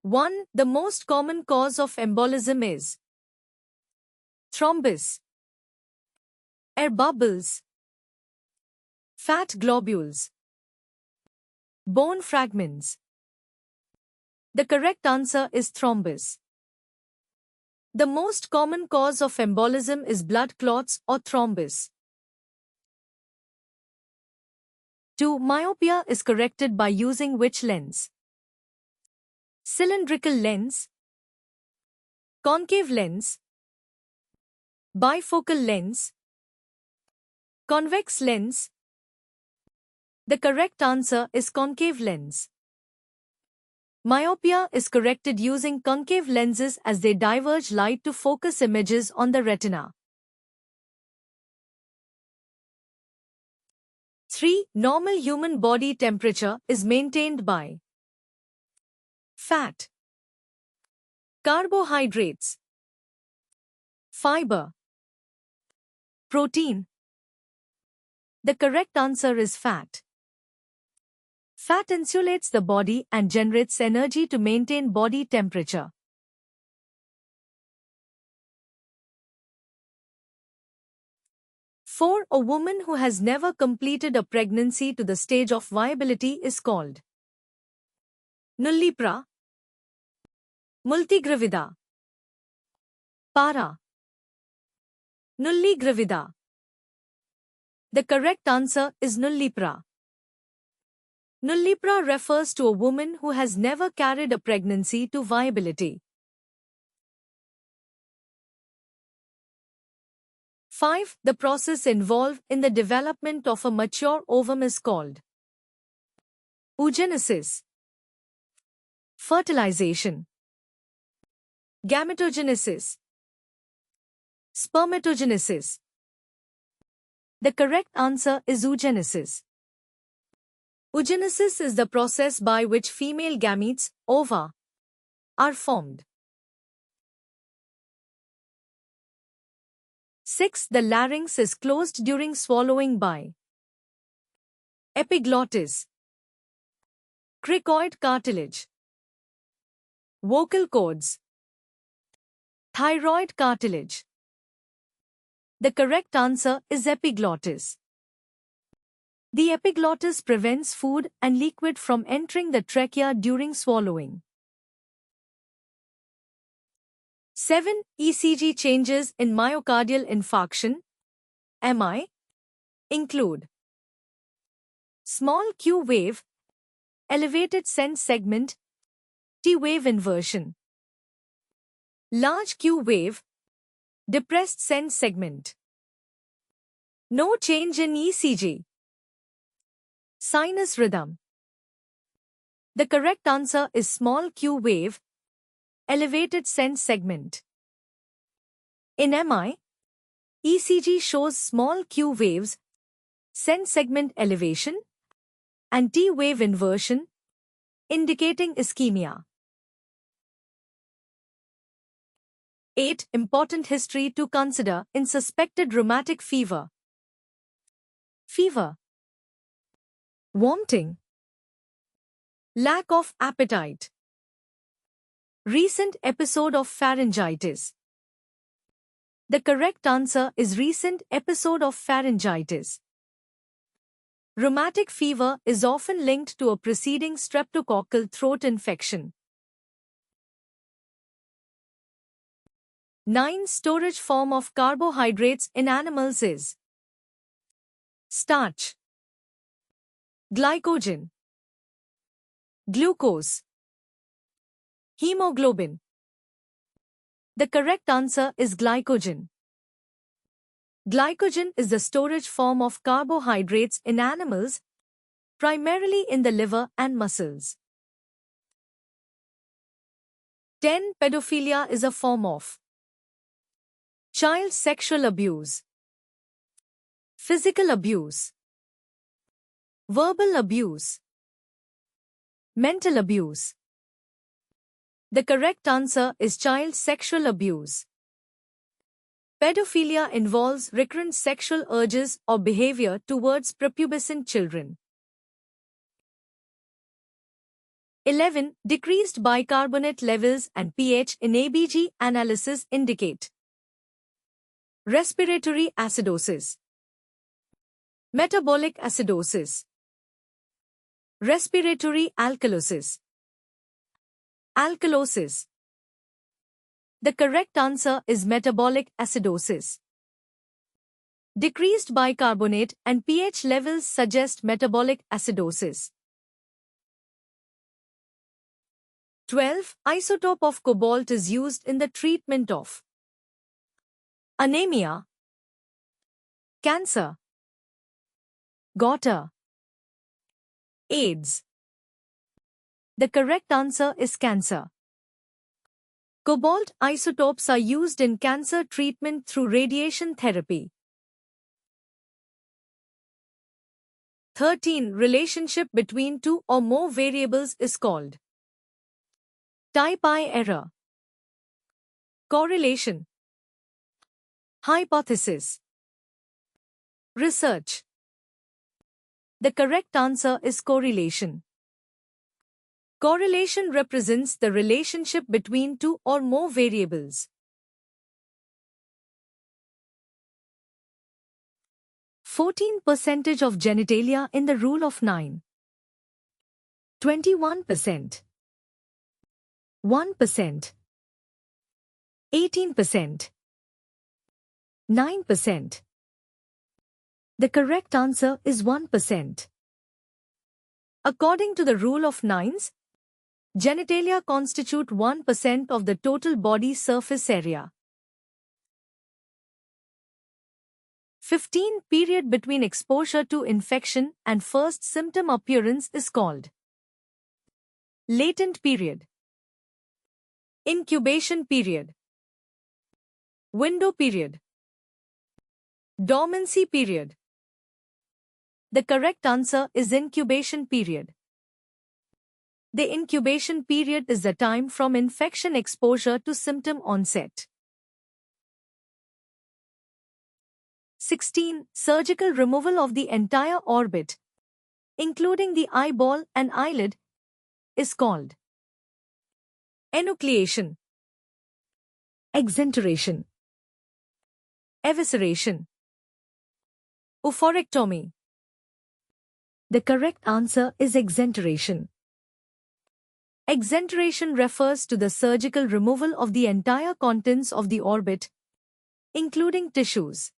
1. The most common cause of embolism is thrombus, air bubbles, fat globules, bone fragments. The correct answer is thrombus. The most common cause of embolism is blood clots or thrombus. 2. Myopia is corrected by using which lens? Cylindrical lens, concave lens, bifocal lens, convex lens. The correct answer is concave lens. Myopia is corrected using concave lenses as they diverge light to focus images on the retina. 3. Normal human body temperature is maintained by fat, carbohydrates, fiber, protein. The correct answer is fat. Fat insulates the body and generates energy to maintain body temperature. 4. A woman who has never completed a pregnancy to the stage of viability is called nullipra, multigravida, para, nulligravida. The correct answer is nullipra. Nullipra refers to a woman who has never carried a pregnancy to viability. 5. The process involved in the development of a mature ovum is called oogenesis, fertilization, gametogenesis, spermatogenesis. The correct answer is oogenesis. Oogenesis is the process by which female gametes, ova, are formed. 6. The larynx is closed during swallowing by epiglottis, cricoid cartilage, vocal cords, thyroid cartilage. The correct answer is epiglottis. The epiglottis prevents food and liquid from entering the trachea during swallowing. 7. ECG changes in myocardial infarction (MI) include small Q wave, elevated sense segment, T wave inversion, large Q wave, depressed sense segment. No change in ECG. Sinus rhythm. The correct answer is small Q wave, elevated sense segment. In MI, ECG shows small Q waves, sense segment elevation, and T wave inversion, indicating ischemia. 8. Important history to consider in suspected rheumatic fever. Fever, vomiting, lack of appetite, recent episode of pharyngitis. The correct answer is recent episode of pharyngitis. Rheumatic fever is often linked to a preceding streptococcal throat infection. 9. Storage form of carbohydrates in animals is starch, glycogen, glucose, hemoglobin. The correct answer is glycogen. Glycogen is the storage form of carbohydrates in animals, primarily in the liver and muscles. 10. Pedophilia is a form of child sexual abuse, physical abuse, verbal abuse, mental abuse. The correct answer is child sexual abuse. Pedophilia involves recurrent sexual urges or behavior towards prepubescent children. 11. Decreased bicarbonate levels and pH in ABG analysis indicate respiratory acidosis, metabolic acidosis, respiratory alkalosis, alkalosis. The correct answer is metabolic acidosis. Decreased bicarbonate and pH levels suggest metabolic acidosis. 12. Isotope of cobalt is used in the treatment of anemia, cancer, goiter, AIDS. The correct answer is cancer. Cobalt isotopes are used in cancer treatment through radiation therapy. 13. Relationship between two or more variables is called type I error, correlation, hypothesis, research. The correct answer is correlation. Correlation represents the relationship between two or more variables. 14% of genitalia in the rule of 9. 21%. 1%. 18%. 9%. The correct answer is 1%. According to the rule of nines, genitalia constitute 1% of the total body surface area. 15. Period between exposure to infection and first symptom appearance is called latent period, incubation period, window period, dormancy period. The correct answer is incubation period. The incubation period is the time from infection exposure to symptom onset. 16. Surgical removal of the entire orbit, including the eyeball and eyelid, is called enucleation, exenteration, evisceration, oophorectomy. The correct answer is exenteration. Exenteration refers to the surgical removal of the entire contents of the orbit, including tissues.